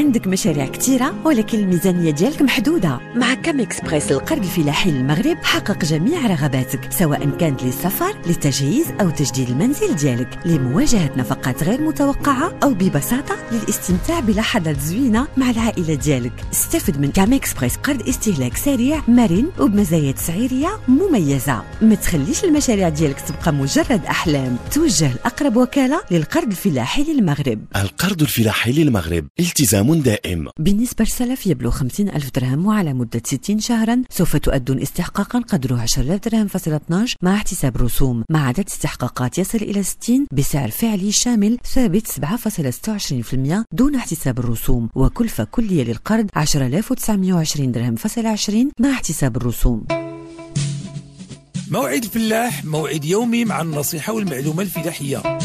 عندك مشاريع كثيرة ولكن الميزانية ديالك محدودة. مع كام إكسبريس القرض الفلاحي للمغرب حقق جميع رغباتك، سواء كانت للسفر، للتجهيز أو تجديد المنزل ديالك، لمواجهة نفقات غير متوقعة أو ببساطة للاستمتاع بلحظات زوينة مع العائلة ديالك. استفد من كام إكسبريس قرض استهلاك سريع مرن وبمزايا تسعيرية مميزة. ما تخليش المشاريع ديالك تبقى مجرد أحلام، توجه لأقرب وكالة للقرض الفلاحي للمغرب. القرض الفلاحي للمغرب التزام دائم. بالنسبة للسلف يبلغ 50,000 درهم وعلى مدة 60 شهرا سوف تؤدون استحقاقا قدره 10,000 درهم فاصلة 12 مع احتساب رسوم، مع عدد استحقاقات يصل إلى 60 بسعر فعلي شامل ثابت 7.26% دون احتساب الرسوم، وكلفة كلية للقرض 10,920 درهم فاصلة 20 مع احتساب الرسوم. موعد الفلاح، موعد يومي مع النصيحة والمعلومة الفلاحية.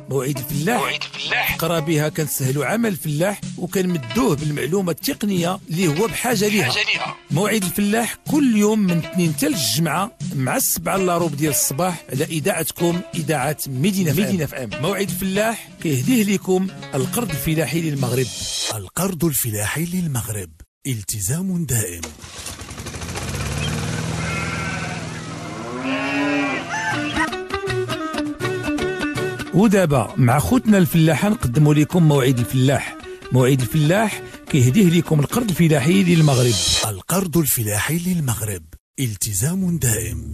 موعد الفلاح قرا بها كنسهلوا عمل الفلاح وكنمدوه بالمعلومة التقنية اللي هو بحاجة ليها. موعد الفلاح كل يوم من الاثنين حتى الجمعة مع 7 إلا ربع ديال الصباح على إذاعتكم إذاعة مدينة فام. موعد الفلاح كيهديه لكم القرض الفلاحي للمغرب. القرض الفلاحي للمغرب التزام دائم. ودابا مع خوتنا الفلاحة نقدموا لكم موعد الفلاح. موعد الفلاح كيهديه لكم القرض الفلاحي للمغرب. القرض الفلاحي للمغرب التزام دائم.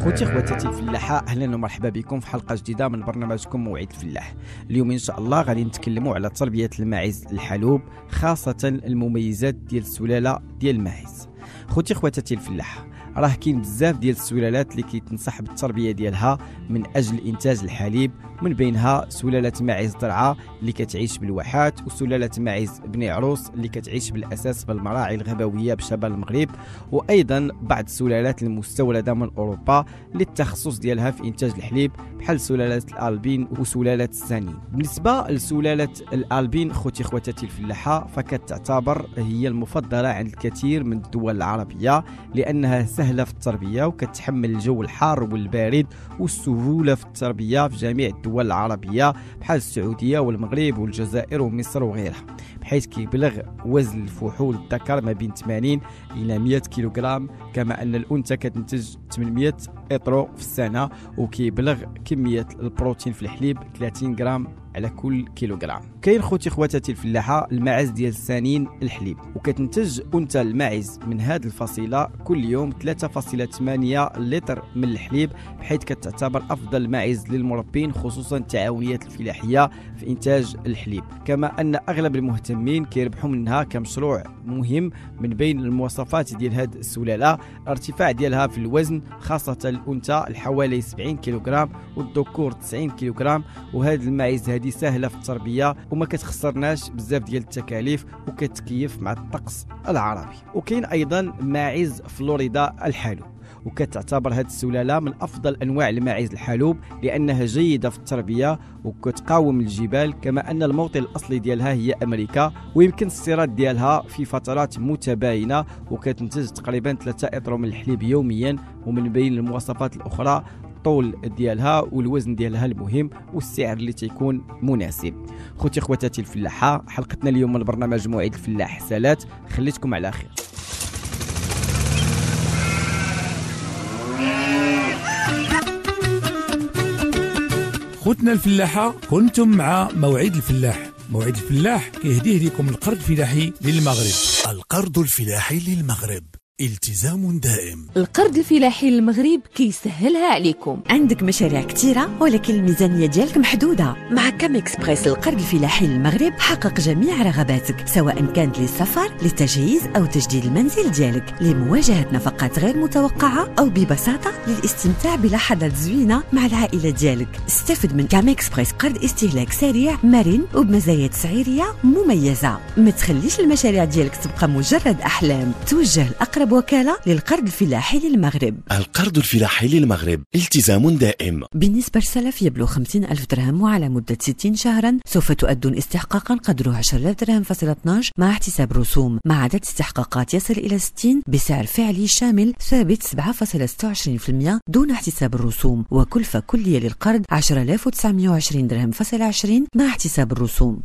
خوتي خواتاتي الفلاحة، اهلا ومرحبا بكم في حلقة جديدة من برنامجكم موعد الفلاح. اليوم ان شاء الله غادي نتكلموا على تربية الماعز الحلوب، خاصة المميزات ديال السلالة ديال الماعز. خوتي خواتاتي الفلاحة، راه كاين بزاف ديال السلالات اللي كيتنصح بالتربيه ديالها من اجل انتاج الحليب، من بينها سلاله ماعز درعا اللي كتعيش بالواحات، وسلاله ماعز بني عروس اللي كتعيش بالاساس بالمراعي الغابويه بشمال المغرب، وايضا بعض السلالات المستورده من اوروبا اللي التخصص ديالها في انتاج الحليب بحال سلاله الالبين وسلاله السانين. بالنسبه لسلاله الالبين خوتي خواتاتي الفلاحه فكتعتبر هي المفضله عند الكثير من الدول العربيه لانها سهله في التربيه وكتحمل الجو الحار والبارد، والسهوله في التربيه في جميع الدول العربيه بحال السعوديه والمغرب والجزائر ومصر وغيرها، بحيث كيبلغ وزن الفحول الذكر ما بين 80 الى 100 كيلوغرام، كما ان الانثى كتنتج 800 اطرو في السنه، وكيبلغ كميه البروتين في الحليب 30 غرام على كل كيلوغرام. كاين خوتي خواتاتي الفلاحه الماعز ديال السانين الحليب، وكتنتج انثى الماعز من هذه الفصيله كل يوم 3.8 لتر من الحليب، بحيث كتعتبر افضل ماعز للمربين خصوصا التعاونيات الفلاحيه في انتاج الحليب، كما ان اغلب المهتمين كيربحوا منها كمشروع مهم. من بين المواصفات ديال هذه السلاله ارتفاع ديالها في الوزن، خاصه الانثى حوالي 70 كيلوغرام والذكور 90 كيلوغرام، وهذه الماعز هذه سهله في التربيه وما كتخسرناش بزاف ديال التكاليف وكتكيف مع الطقس العربي. وكاين ايضا ماعز فلوريدا الحلوب، وكتعتبر هذه السلاله من افضل انواع الماعز الحلوب لانها جيده في التربيه وكتقاوم الجبال، كما ان الموطن الاصلي ديالها هي امريكا، ويمكن الاستيراد ديالها في فترات متباينه، وكتنتج تقريبا 3 اطرو من الحليب يوميا. ومن بين المواصفات الاخرى الطول ديالها والوزن ديالها المهم والسعر اللي تيكون مناسب. خوتي خواتاتي الفلاحه، حلقتنا اليوم من برنامج موعد الفلاح سالات، خليتكم على خير. خوتنا الفلاحة، كنتم مع موعد الفلاح. موعد الفلاح كيهديه لكم القرض الفلاحي للمغرب. القرض الفلاحي للمغرب التزام دائم. القرض الفلاحي للمغرب كيسهلها عليكم. عندك مشاريع كثيرة ولكن الميزانية ديالك محدودة. مع كام إكسبريس القرض الفلاحي للمغرب حقق جميع رغباتك، سواء كانت للسفر، للتجهيز أو تجديد المنزل ديالك، لمواجهة نفقات غير متوقعة أو ببساطة للاستمتاع بلحظات زوينة مع العائلة ديالك. استفد من كام إكسبريس قرض استهلاك سريع مرن وبمزايا تسعيرية مميزة. ما تخليش المشاريع ديالك تبقى مجرد أحلام، توجه لأقرب أقرب وكالة للقرض الفلاحي للمغرب. القرض الفلاحي للمغرب التزام دائم. بالنسبة للسلف يبلغ 50,000 درهم وعلى مدة 60 شهرا سوف تؤدون استحقاقا قدره 10,000 درهم فاصلة 12 مع احتساب رسوم، مع عدد استحقاقات يصل إلى 60 بسعر فعلي شامل ثابت 7.26% دون احتساب الرسوم، وكلفة كلية للقرض 10,920 درهم فاصلة 20 مع احتساب الرسوم.